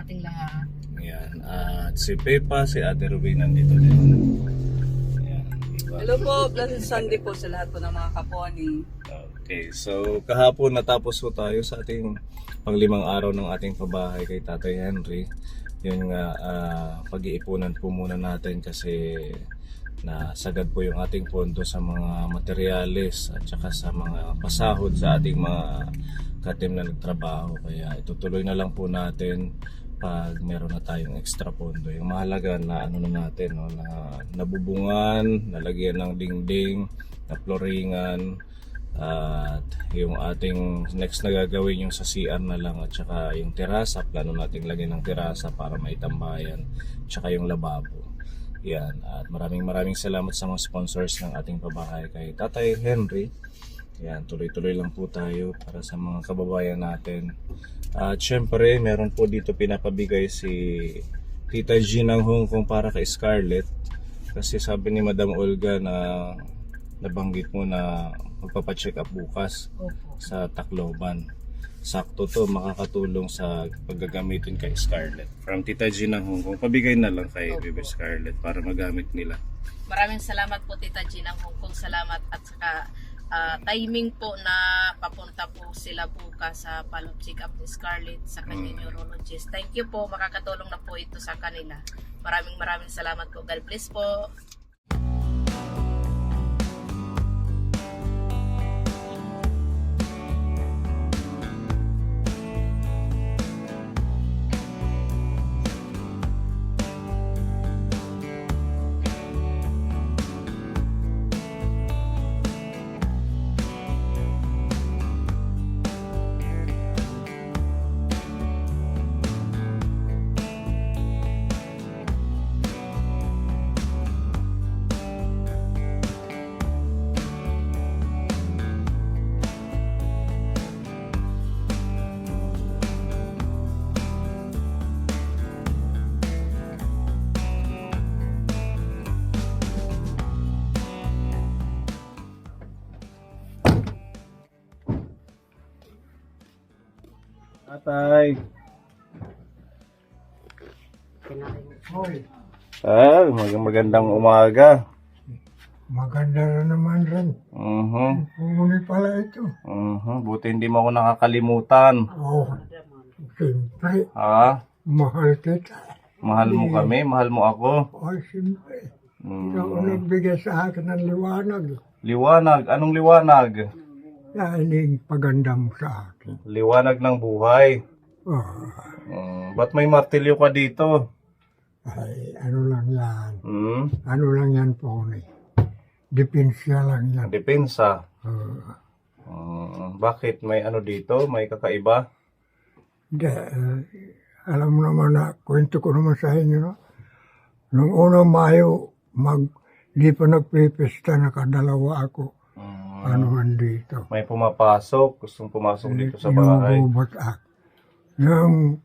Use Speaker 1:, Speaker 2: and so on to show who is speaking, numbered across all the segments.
Speaker 1: ating lahat.
Speaker 2: Yan. At si Pepa, si Ate Ruby nandito din. Yan. Diba?
Speaker 3: Hello po, blessed Sunday po sa lahat po ng mga kaponi.
Speaker 2: Okay, so kahapon natapos po tayo sa ating panglimang araw ng ating pabahay kay Tatay Henry. Yun nga, pag-iipunan po muna natin kasi nasagad po yung ating pondo sa mga materyales at saka sa mga pasahod sa ating mga katim na nagtrabaho. Kaya itutuloy na lang po natin pag meron na tayong extra pondo. Yung mahalaga na ano na natin, no, na nabubungan, nalagyan ng dingding, na floringan, at yung ating next na gagawin yung sa CR na lang at saka yung terasa, plano nating lagyan ng terasa para maitambayan, tsaka yung lababo. Yan, at maraming salamat sa mga sponsors ng ating pabahay kay Tatay Henry. Yan, tuloy-tuloy lang po tayo para sa mga kababayan natin. At syempre, meron po dito pinapabigay si Tita G ng Hong Kong para kay Scarlett. Kasi sabi ni Madam Olga na nabanggit mo na magpapacheck up bukas sa Tacloban. Sakto to, makakatulong sa paggagamitin kay Scarlett. From Tita G ng Hong Kong, pabigay na lang kay Baby Scarlett para magamit nila.
Speaker 1: Maraming salamat po Tita G ng Hong Kong. Salamat at saka timing po na papunta po sila bukas sa follow-up check-up ni Scarlett sa kanyang neurologist. Thank you po, makakatulong na po ito sa kanila. Maraming salamat po. God bless po.
Speaker 2: Tatay.
Speaker 4: Hoy,
Speaker 2: Magandang umaga.
Speaker 4: maganda na naman rin. Pumuli pala ito.
Speaker 2: Buti hindi mo ako nakakalimutan.
Speaker 4: Oh, siyempre,
Speaker 2: Ha?
Speaker 4: mahal kita.
Speaker 2: Mahal mo kami, mahal mo ako.
Speaker 4: Oh, siyempre. Ikaw ang nagbigay sa akin ng liwanag.
Speaker 2: Liwanag, anong liwanag?
Speaker 4: Yan yung paganda mo sa akin.
Speaker 2: Liwanag ng buhay.
Speaker 4: Oh,
Speaker 2: Ba't may martilyo ka dito?
Speaker 4: ay, ano lang yan.
Speaker 2: Ano?
Speaker 4: Ano lang yan po ni. Depensya lang yan.
Speaker 2: Depensa.
Speaker 4: Oh,
Speaker 2: Bakit? May ano dito? May kakaiba?
Speaker 4: hindi, alam mo naman na, kwento ko naman sa inyo, no? Noong unang Mayo, di pa nagpipista, nakadalawa ako. Ano man dito.
Speaker 2: May pumapasok, gustong pumasok dito sa bahay.
Speaker 4: Inuubat ako. Nang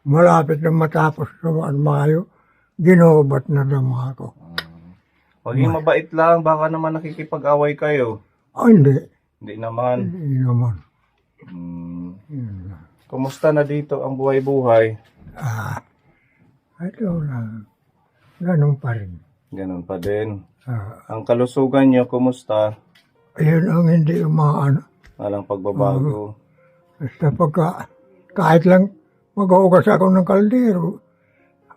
Speaker 4: malapit na matapos naman Mayo, ginubat na naman ako.
Speaker 2: Maging mabait lang, baka naman nakikipag-away kayo.
Speaker 4: Ah, hindi.
Speaker 2: Hindi naman.
Speaker 4: Hindi naman. Yun lang.
Speaker 2: Kumusta na dito ang buhay-buhay?
Speaker 4: Ito lang. Ganun pa rin.
Speaker 2: Ganun pa din.
Speaker 4: Ah,
Speaker 2: Ang kalusugan nyo, kumusta?
Speaker 4: ayun ang hindi umaano.
Speaker 2: Walang pagbabago.
Speaker 4: Basta pagka, kahit lang mag-uugas ako ng kaldero,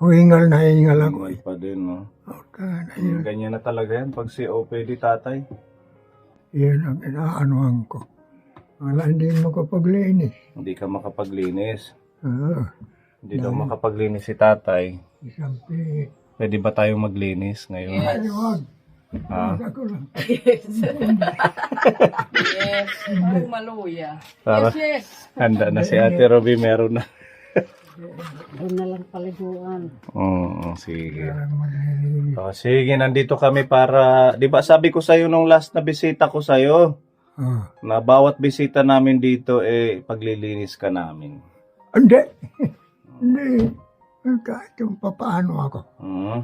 Speaker 4: hingal na hingal ako.
Speaker 2: Ganun pa din, no?
Speaker 4: Yun,
Speaker 2: Ganyan na talaga yan pag si OPD tatay.
Speaker 4: yun ang inaanohan ko. Wala, hindi makapaglinis.
Speaker 2: Hindi ka makapaglinis. Hindi daw
Speaker 4: Dahil-
Speaker 2: makapaglinis si tatay.
Speaker 4: Isang pilit.
Speaker 2: Pwede ba tayo maglinis ngayon?
Speaker 4: Ay, wag.
Speaker 2: Ha?
Speaker 4: Wag ako lang.
Speaker 3: Yes, ay maluya.
Speaker 2: Para
Speaker 3: Yes.
Speaker 2: handa na si Ate Robby, meron na.
Speaker 3: Doon na lang paliguan.
Speaker 2: Oo, sige.
Speaker 4: Parang maglilinis.
Speaker 2: Sige, nandito kami para, di ba sabi ko sa'yo nung last na bisita ko sa'yo, na bawat bisita namin dito, paglilinis ka namin.
Speaker 4: Hindi. Hindi. Kahit yung papaano ako.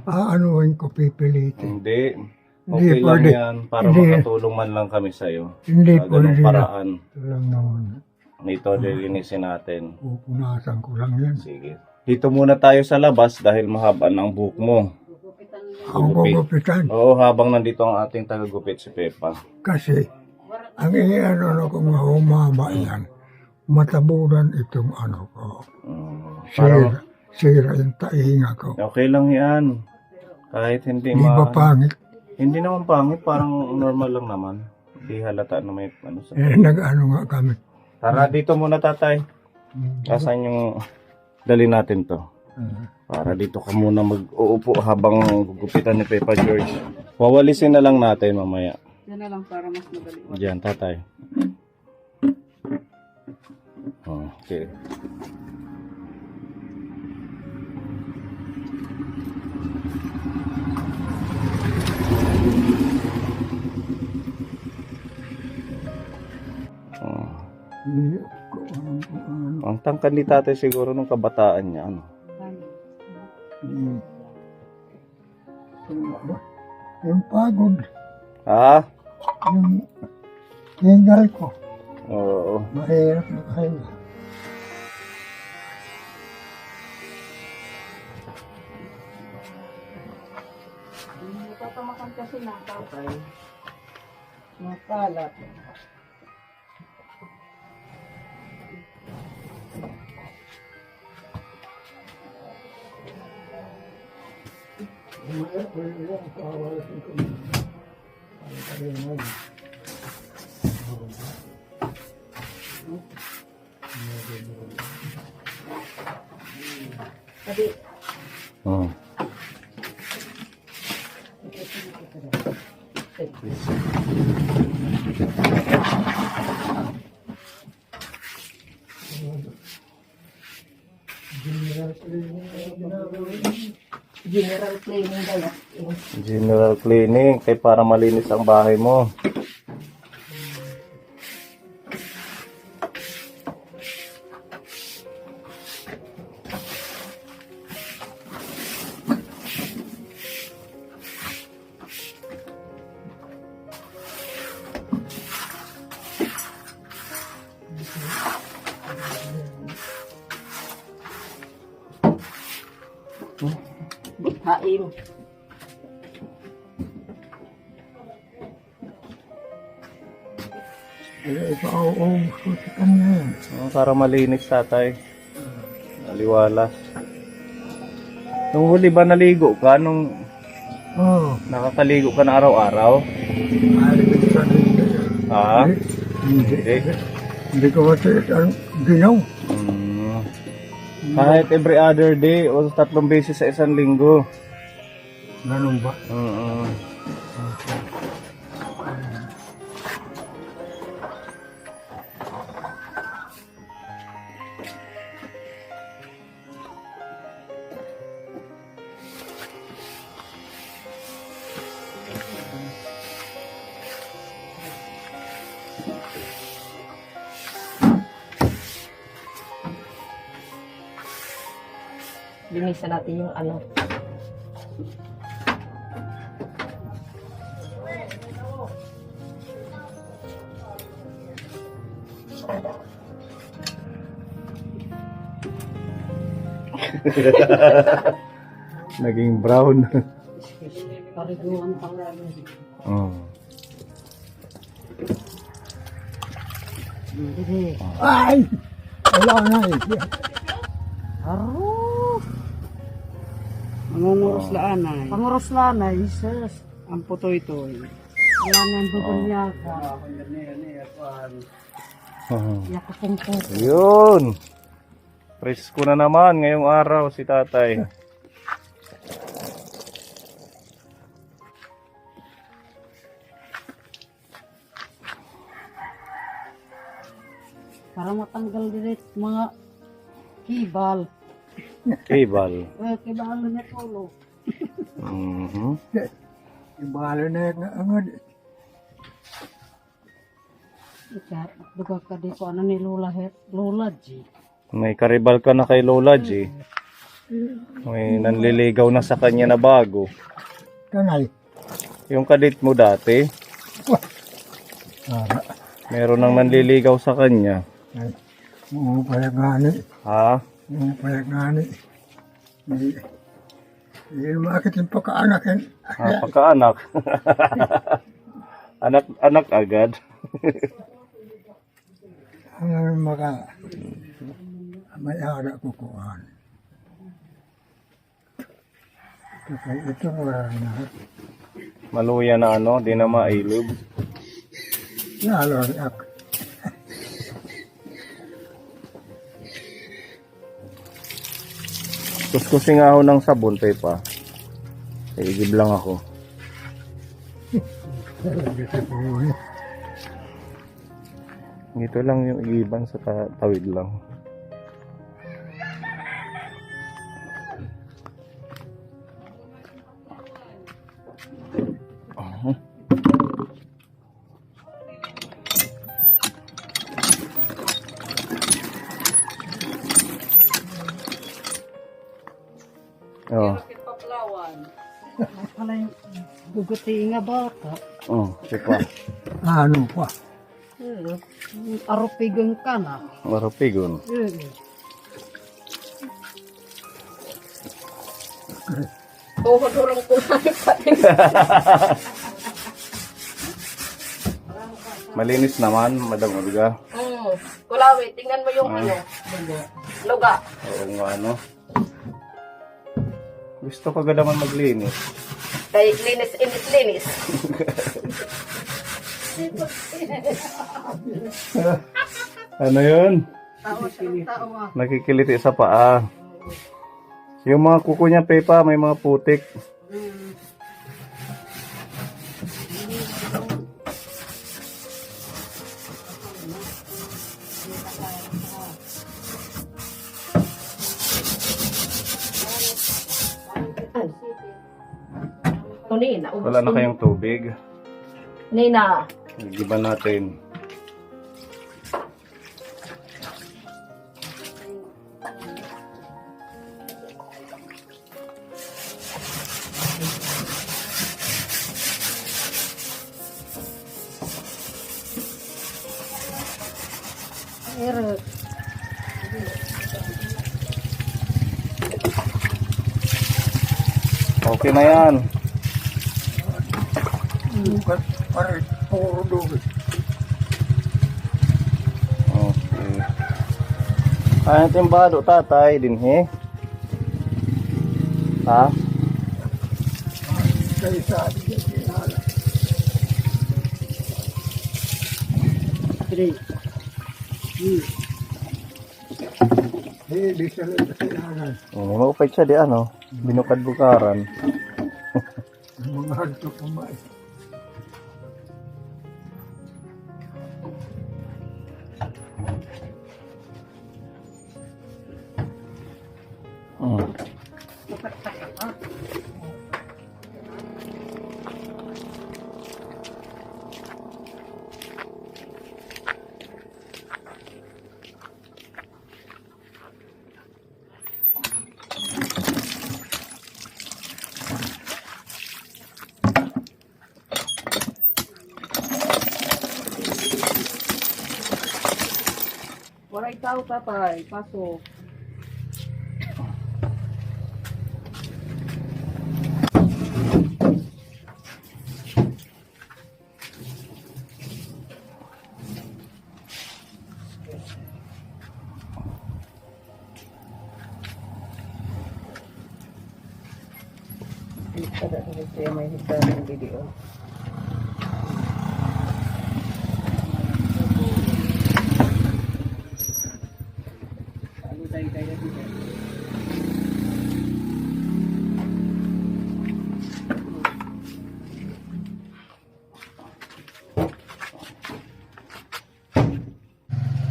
Speaker 4: Aanuhin ko pipilitin.
Speaker 2: Hindi.
Speaker 4: Hindi
Speaker 2: Okay lang
Speaker 4: pwede.
Speaker 2: yan, para
Speaker 4: Hindi.
Speaker 2: makatulong man lang kami sa'yo.
Speaker 4: Hindi
Speaker 2: Sa
Speaker 4: pwede
Speaker 2: ganung
Speaker 4: na.
Speaker 2: paraan.
Speaker 4: Ito lang naman.
Speaker 2: Ito, lilinisin natin.
Speaker 4: Pupunasan ko lang yan.
Speaker 2: Sige. Dito muna tayo sa labas dahil mahaba na ang buhok mo.
Speaker 4: Ang gugupitan.
Speaker 2: Oo, habang nandito ang ating tagagupit si Pepa.
Speaker 4: Kasi, ang iano na kung humaba yan, matabunan itong ano ko.
Speaker 2: Parang,
Speaker 4: Sira yung tainga ko.
Speaker 2: okay lang yan. Kahit hindi
Speaker 4: Di ba pangit?
Speaker 2: Hindi naman pangit, parang normal lang naman. Hindi halata na may ano sa...
Speaker 4: Nag-ano nga kami.
Speaker 2: Tara, dito muna tatay. Asan yung... Dali natin to. Para dito ka muna mag-uupo habang gugupitan ni Pepa George. Wawalisin na lang natin mamaya.
Speaker 3: Yan na lang para mas madali.
Speaker 2: Diyan, tatay. Okay. Ang tangkad ni tatay siguro nung kabataan niya. Ano?
Speaker 4: Yung pagod,
Speaker 2: Ha?
Speaker 4: yung hingal ko,
Speaker 2: Oo.
Speaker 4: mahirap na kayo.
Speaker 3: Natamakan kasi ng tatay. Makalat.
Speaker 2: Oh.
Speaker 3: General cleaning kaya.
Speaker 2: General cleaning kay para malinis ang bahay mo.
Speaker 3: Haim.
Speaker 4: Ipauubos ko sa kanya yan.
Speaker 2: Para malinis tatay. Aliwalas. Nung huli ba naligo ka? Nung
Speaker 4: Oo,
Speaker 2: nakakaligo ka na araw-araw?
Speaker 4: ayos sa dito.
Speaker 2: Ha?
Speaker 4: Hindi.
Speaker 2: Hindi.
Speaker 4: Hindi ko matiit ang ginaw.
Speaker 2: Kahit every other day o 3 beses sa isang linggo.
Speaker 4: Ganun ba?
Speaker 1: Linisan natin yung ano.
Speaker 2: Naging brown.
Speaker 3: Pariguan pa nga.
Speaker 4: Ay! Wala na eh.
Speaker 3: Mangunguros laanay.
Speaker 5: Panguros lanay, sis.
Speaker 3: Ang puto ito.
Speaker 5: Wala na yung bukol niya ka. Yakapong po.
Speaker 2: Yun. Presko na naman ngayong araw si tatay.
Speaker 5: Para matanggal direct mga kibal.
Speaker 2: Cable.
Speaker 5: Kibal na tulo.
Speaker 4: Ibalo na yung angad.
Speaker 5: Ika, duga ka di ko ano ni Lola Lola G.
Speaker 2: May karibal ka na kay Lola G. May nanliligaw na sa kanya na bago.
Speaker 4: Kanay.
Speaker 2: Yung kadit mo dati,
Speaker 4: Para.
Speaker 2: meron nang nanliligaw sa kanya.
Speaker 4: Ay, umupayak nga ni.
Speaker 2: Ha?
Speaker 4: Umupayak nga ni. Hindi makit yung pagkaanak yan.
Speaker 2: Pagkaanak. Anak agad.
Speaker 4: Ang may ara ko kuhan. Ito wala na.
Speaker 2: Maluya na ano, di na mailob.
Speaker 4: Nalor ako.
Speaker 2: Kuskusin nga ako ng sabon, pa. Igib lang ako. Dito lang yung igiban sa tawid lang. Oh.
Speaker 5: Pala yung guguti nga bata.
Speaker 2: Oh, sipa.
Speaker 4: Ano pa?
Speaker 5: Arupigang ka na.
Speaker 2: Marapigon.
Speaker 1: Tuhod urang kulay pa rin.
Speaker 2: Malinis naman, Madam Olga.
Speaker 1: Kulawi, tingnan mo yung ano. Luga.
Speaker 2: Oo nga, ano. Gusto ko naman maglinis.
Speaker 1: Kay linis.
Speaker 2: Ano yun?
Speaker 5: Tao ah.
Speaker 2: Nakikiliti sa paa. Yung mga kuko niya, Pepa, may mga putik.
Speaker 1: O Nina, ubos
Speaker 2: Wala na
Speaker 1: ko.
Speaker 2: kayong tubig.
Speaker 1: Nina,
Speaker 2: Igiban natin.
Speaker 5: Eric.
Speaker 2: Okay na yan.
Speaker 4: Bukas pare puro doon.
Speaker 2: Okay. Kaya timbado, tatay, din he. Ha?
Speaker 4: Kaya sabi niya sinala. Hindi sila kailangan.
Speaker 2: May maupay siya di ano. Binukad-bukaran.
Speaker 4: Mga hanto kumain.
Speaker 2: Hmm.
Speaker 5: Waray tao tatay. Pasok.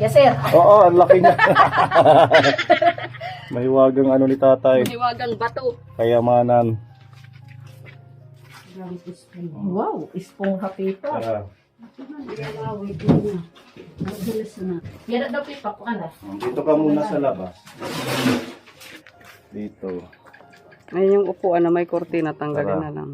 Speaker 1: yes sir.
Speaker 2: Oo, ang laki niya. May wagang ano ni tatay.
Speaker 1: Maniwagang bato.
Speaker 2: Kayamanan.
Speaker 1: Wow, ispong happy pa.
Speaker 2: Ah,
Speaker 5: Alaway din na. Ang bilis na.
Speaker 1: Yan na daw pipa ko ano.
Speaker 2: dito ka muna sa labas. Dito.
Speaker 3: Ayun yung upuan na may kortina, tanggalin
Speaker 2: Tara.
Speaker 3: na lang.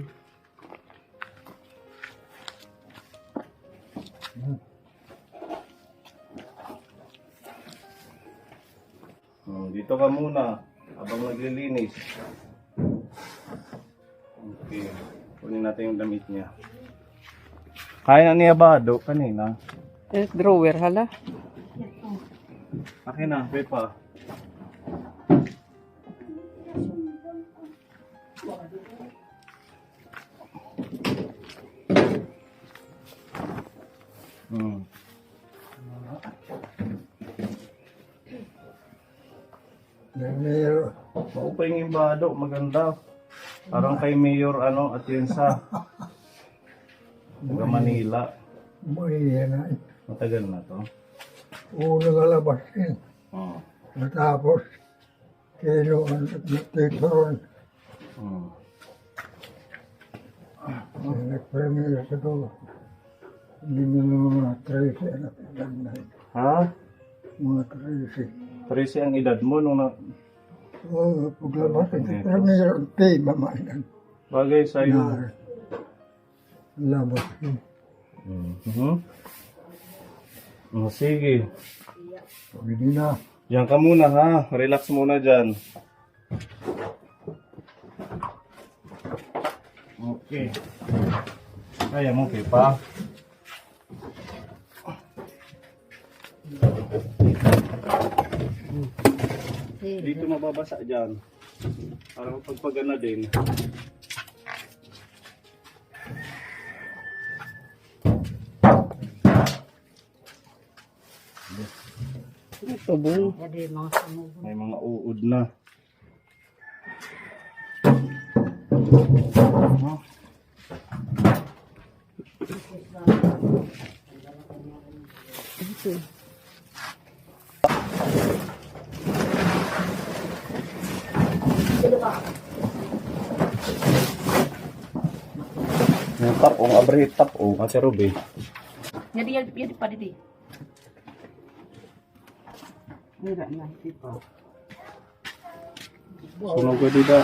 Speaker 2: Dito ka muna. Habang naglilinis. Okay. Kunin natin yung damit niya. Kaya na niya ba? Kanina.
Speaker 3: Drawer, hala.
Speaker 2: Akin na, Pepa.
Speaker 4: Mayor,
Speaker 2: Maupay yung imbado, maganda. Parang kay Mayor Atienza. Taga Manila.
Speaker 4: may yan.
Speaker 2: Matagal na to.
Speaker 4: Unang alabas yun.
Speaker 2: Oh.
Speaker 4: Natapos, kilo ang nagtituron.
Speaker 2: Oh.
Speaker 4: Nag-premier sa ko. Hindi mo mga 13 na pinagdan.
Speaker 2: Ha?
Speaker 4: Mga 13.
Speaker 2: 13 ang edad mo nung
Speaker 4: Oo, paglabas, premier ang pay, mamanan.
Speaker 2: bagay sa'yo.
Speaker 4: Na, labas yun.
Speaker 2: Sige.
Speaker 4: Pwede na.
Speaker 2: Diyan ka muna ha. Relax muna dyan. Okay. Kaya mo, Pepa. Dito mababasa dyan. Para mapagpagana din.
Speaker 3: Tubong.
Speaker 5: Jadi mga samog.
Speaker 2: May mga uod na. Yung tapong, abri tapong, kasi Ruby.
Speaker 1: Jadi pa dito.
Speaker 3: Mira na, tipo.
Speaker 2: Sunog ko dito.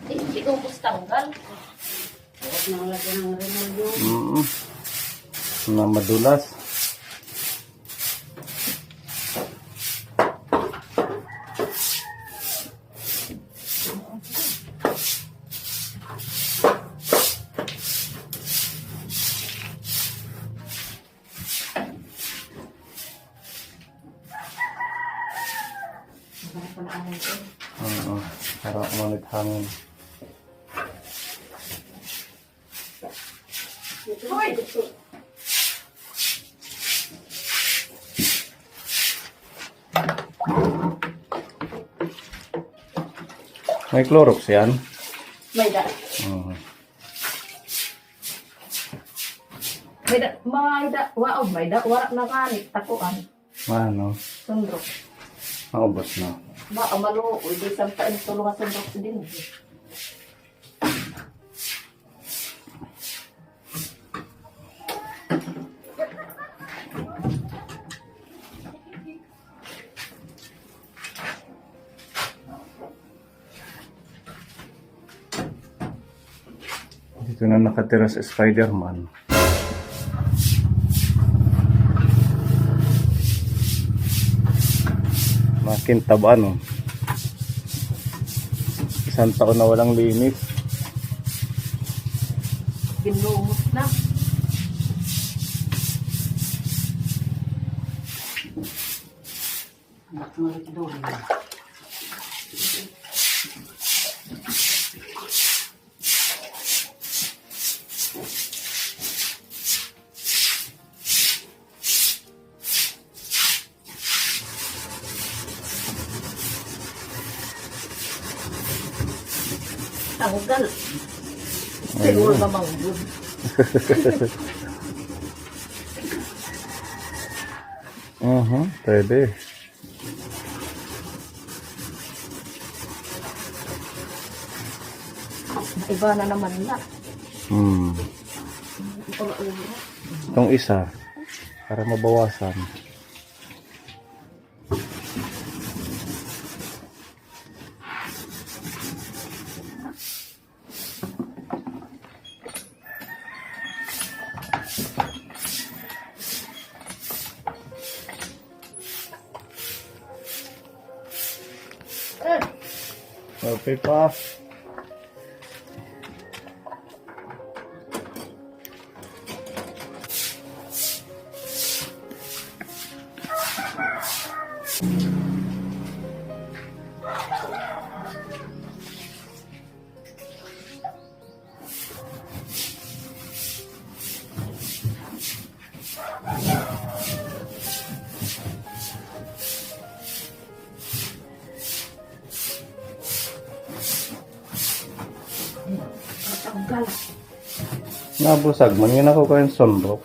Speaker 1: Hindi ko tanggal.
Speaker 5: Huwag nang lagyan ng remolyo.
Speaker 2: Na madulas. Oo, para umalit hangin. May Clorox yan?
Speaker 1: May da.
Speaker 2: Oo.
Speaker 1: May da. Wala na kanit. Takuan.
Speaker 2: Ano?
Speaker 1: Sundrok.
Speaker 2: Maubos na.
Speaker 1: Malo. Hindi sampai tulungan sundrok din.
Speaker 2: Dito na nakatira si Spider-Man. Makintab ano. Isang taon na walang linis.
Speaker 1: Ginlumos na.
Speaker 5: Malit doon.
Speaker 1: Tanggal. Siguro namang good.
Speaker 2: Pwede.
Speaker 1: Iba na naman na.
Speaker 2: Itong isa, para mabawasan. Okay pa. Nabusag man yun ako kayong sunbox.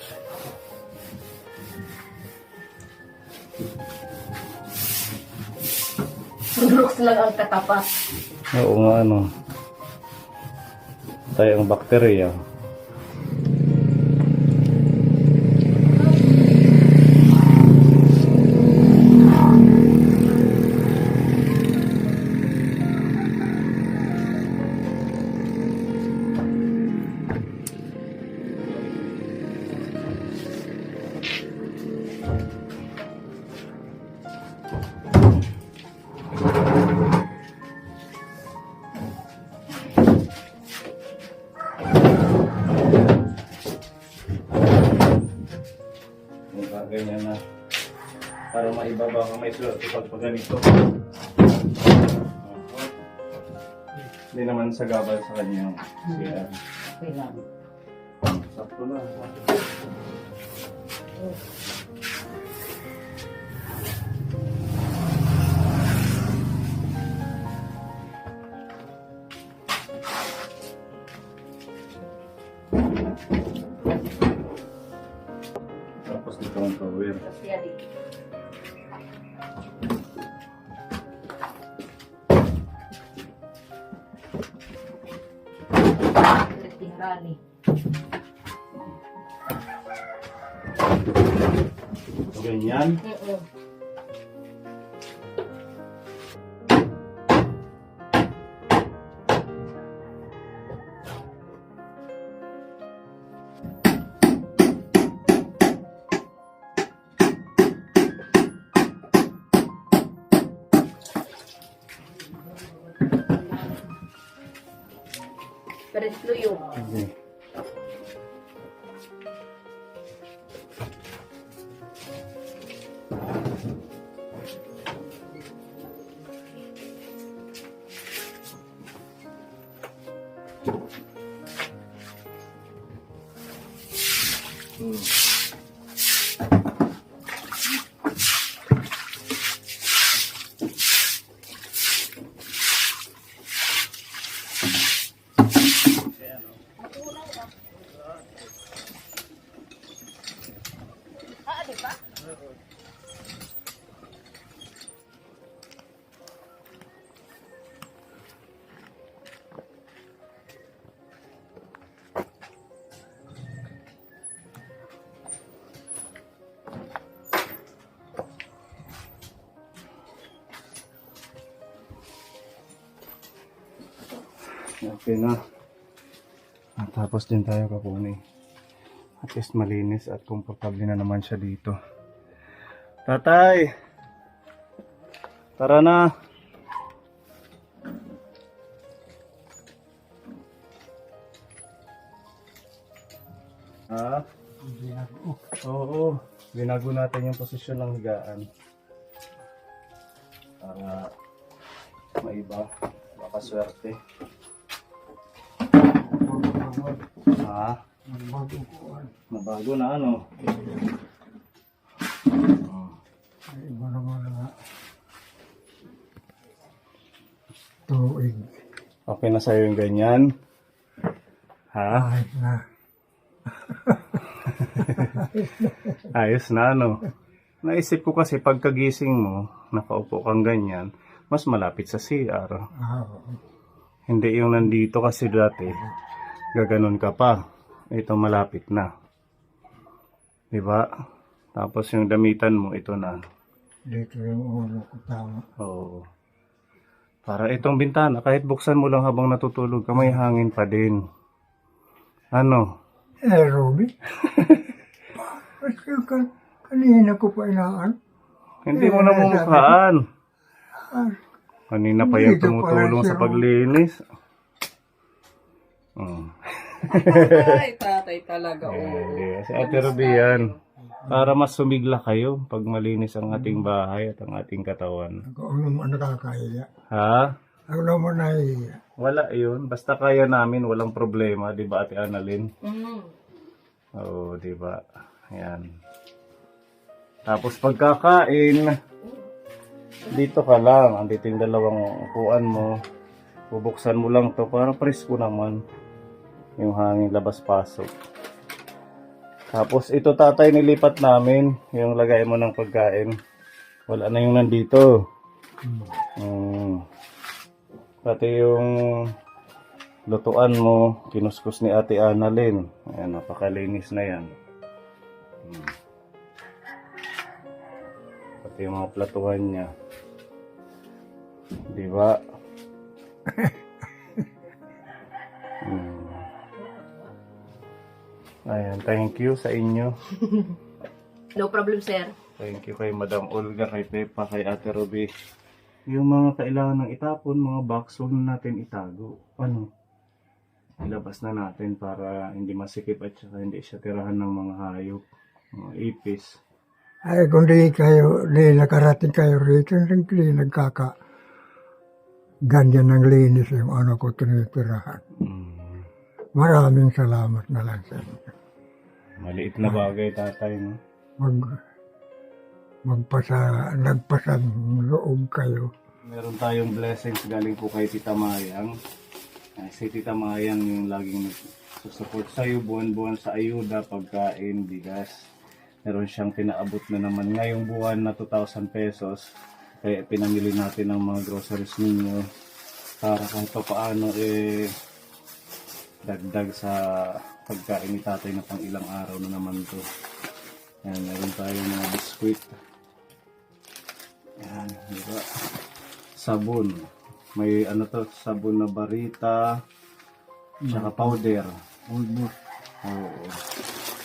Speaker 1: Brooks lang ang katapat.
Speaker 2: Oo nga ano. Tayo ang bakterya. Ganyan na. Para maibaba ka may swerte pag ganito. Hindi naman sagabal sa kanya. Siya.
Speaker 5: Okay lang.
Speaker 2: Sakto na. Tapos dito ang power.
Speaker 1: Rani.
Speaker 2: Ganyan.
Speaker 1: Peretlo yun.
Speaker 2: Okay. Okay na. At tapos din tayo kukunin. At least malinis at komportable na naman siya dito. Tatay! Tara na! Ha? Oo. Binago natin yung posisyon ng higaan. Para maiba. Baka swerte. Ha? Nabago na ano?
Speaker 4: Iba naman na tuig.
Speaker 2: Okay na sa'yo yung ganyan? Ha?
Speaker 4: Kahit na
Speaker 2: Ayos na ano? Naisip ko kasi pagkagising mo, nakaupo kang ganyan, mas malapit sa CR. Hindi yung nandito kasi dati, gaganon ka pa. Ito malapit na. Diba? Tapos yung damitan mo, ito na.
Speaker 4: dito yung ulo ko tama.
Speaker 2: Oo. Para itong bintana, kahit buksan mo lang habang natutulog ka, may hangin pa din. Ano?
Speaker 4: Ruby? Bakit kanina ko pa inaan?
Speaker 2: Hindi mo na mumukhaan. Kanina pa yung
Speaker 4: Dito pala
Speaker 2: tumutulong
Speaker 4: si
Speaker 2: sa
Speaker 4: Ro.
Speaker 2: paglinis. Oh.
Speaker 3: Ay, tatay talaga.
Speaker 2: Si Ate Ruby yan. Para mas sumigla kayo pag malinis ang ating bahay at ang ating katawan.
Speaker 4: Ako naman nakakahiya.
Speaker 2: Ha?
Speaker 4: Ako naman nahihiya.
Speaker 2: Wala yun. Basta kaya namin, walang problema. Di ba, Ate Annalyn? Oo, di ba? Ayan. Tapos pagkakain, dito ka lang. Andito yung dalawang upuan mo. Bubuksan mo lang to para presko naman. Yung hangin labas-pasok. Tapos ito tatay nilipat namin. Yung lagay mo ng pagkain. Wala na yung nandito. Pati yung lutuan mo, kinuskus ni Ate Annalyn. Ayan, napakalinis na yan. Pati yung mga platuhan niya. Di ba? Ayan, thank you sa inyo.
Speaker 1: No problem, sir.
Speaker 2: Thank you kay Madam Olga, kay Pepa, kay Ate Ruby. Yung mga kailangan ng itapon, mga box, huwag na natin itago. Ano? Ilabas na natin para hindi masikip at saka hindi siya tirahan ng mga hayop, mga ipis.
Speaker 4: Ay, kung di nakarating kayo rito, hindi ganyan ng linis yung ano ko tinitirahan. Maraming salamat na lang sa inyo.
Speaker 2: Maliit na bagay, tatay, no?
Speaker 4: Nagpasang loob kayo.
Speaker 2: Meron tayong blessings galing po kay Tita Mayang. Si Tita Mayang yung laging nagsusupport sa'yo buwan-buwan sa ayuda, pagkain, bigas. Meron siyang pinaabot na naman ngayong buwan na 2,000 pesos. Kaya pinamili natin ng mga groceries ninyo para kahit pa paano dagdag sa pagkain ni tatay na pang ilang araw na naman to. Yan, meron tayong mga biskuit. Yan, diba? Sabon. May ano to, sabon na barita, tsaka powder.
Speaker 4: Almost.
Speaker 2: Oo.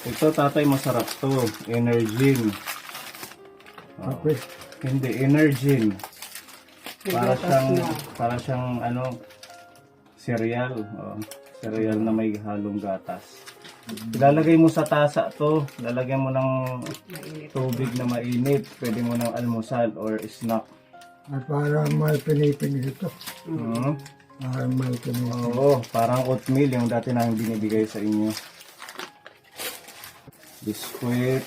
Speaker 2: Ito tatay, masarap to. Energin.
Speaker 4: Kape.
Speaker 2: Hindi, Energin. Para siyang ano, cereal. Oh, cereal na may halong gatas. Ilalagay mo sa tasa to. Lalagyan mo ng tubig na mainit. Pwede mo ng almusal or snack.
Speaker 4: At para may pinipig ito.
Speaker 2: Hmm?
Speaker 4: Para may pinipig.
Speaker 2: Oo, parang oatmeal yung dati namin binibigay sa inyo. Biskuit.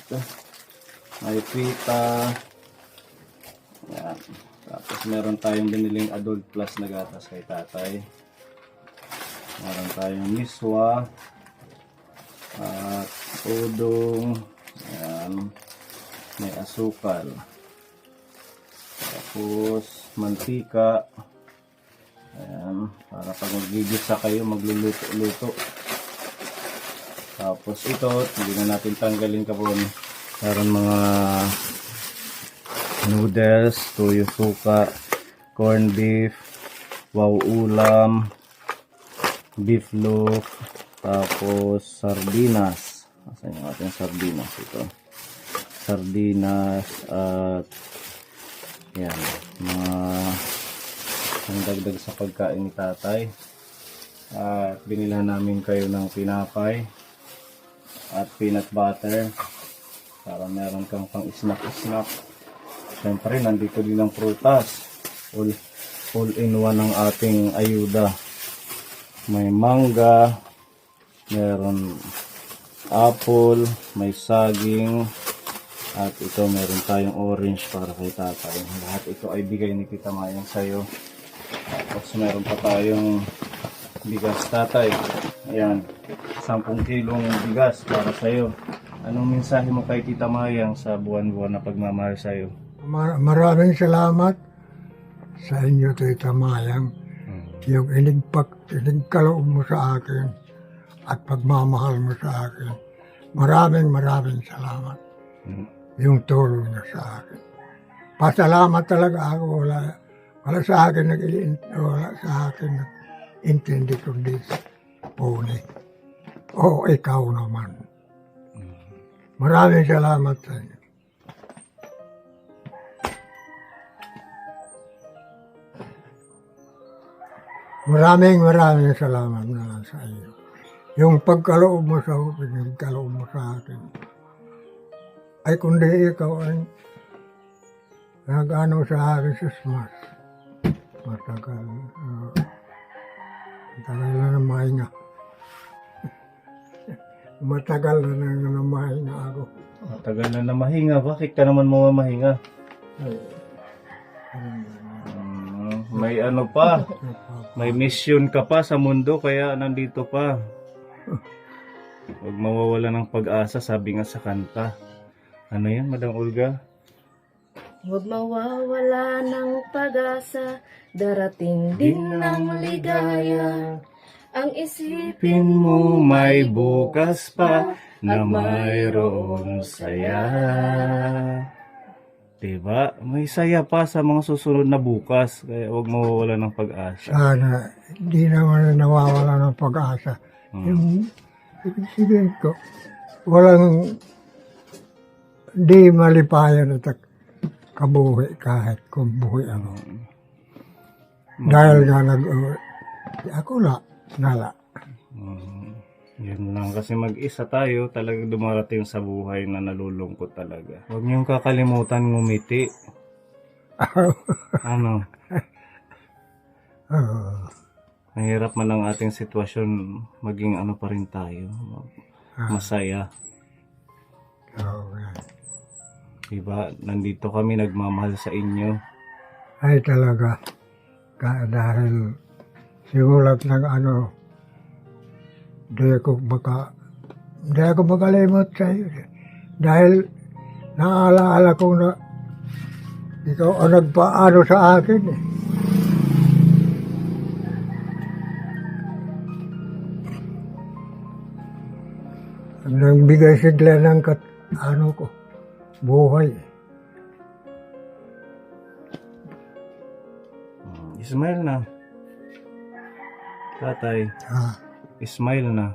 Speaker 2: May pita. Yan. Tapos meron tayong biniling adult plus na gatas kay tatay. Meron tayong miswa. At udong. Ayan. May asukal. Tapos mantika. Ayan. Para pag magigisa kayo, magluluto-luto. Tapos ito, hindi na natin tanggalin kapon. Meron mga noodles, toyo suka, corned beef, wow ulam, beef loaf, tapos sardinas. Asan yung ating sardinas ito? Sardinas at yan, mga dagdag sa pagkain ni tatay. At binilhan namin kayo ng tinapay at peanut butter para meron kang pang snack. Siyempre, nandito din ang prutas. All in one ang ating ayuda. May mangga, meron apple, may saging, at ito meron tayong orange para kay tatay. Lahat ito ay bigay ni Tita Mayang sa'yo. Tapos meron pa tayong bigas, tatay. Ayan, 10 kilong bigas para sa'yo. Anong mensahe mo kay Tita Mayang sa buwan-buwan na pagmamahal sa'yo?
Speaker 4: Maraming salamat sa inyo, Tita Mayang. Yung inigkaloob mo sa akin at pagmamahal mo sa akin. Maraming salamat. Yung tulong niyo sa akin. Pasalamat talaga ako. Wala sa akin nag-intindi kundi sa puni. O ikaw naman. Maraming salamat sa inyo. Maraming salamat na lang sa iyo. Yung pagkaloob mo sa pinagkaloob mo sa akin. Ay kundi ikaw ay nag-ano sa akin sa mas. Matagal. Matagal na namahinga. Matagal na namahinga ako.
Speaker 2: Tagal na na mahinga. Bakit ka naman mamahinga? May ano pa. May mission ka pa sa mundo kaya nandito pa. Huwag mawawala ng pag-asa, sabi nga sa kanta. Ano yan, Madam Olga?
Speaker 1: Huwag mawawala ng pag-asa, darating din ng ligaya. Ang isipin
Speaker 2: Pin mo may bukas pa na mayroon saya. Diba? May saya pa sa mga susunod na bukas. Kaya huwag mawawala ng pag-asa.
Speaker 4: Sana hindi naman nawawala ng pag-asa. Yung ibig sabihin ko, walang di malipayan at kabuhi kahit kung buhi ano. Dahil nga ako nala.
Speaker 2: Yun lang. Kasi mag-isa tayo, talagang dumarating sa buhay na nalulungkot talaga. Huwag niyong kakalimutan ngumiti. Ano? Mahirap man ang ating sitwasyon, maging ano pa rin tayo. Masaya. Diba? Nandito kami, nagmamahal sa inyo.
Speaker 4: Ay talaga. Dahil simulat ng ano, Hindi ako makalimot sa iyo. Dahil naalaala ko na ikaw ang nagpaano sa akin eh. Nang bigay sigla ng buhay.
Speaker 2: Smile na. Tatay, smile na.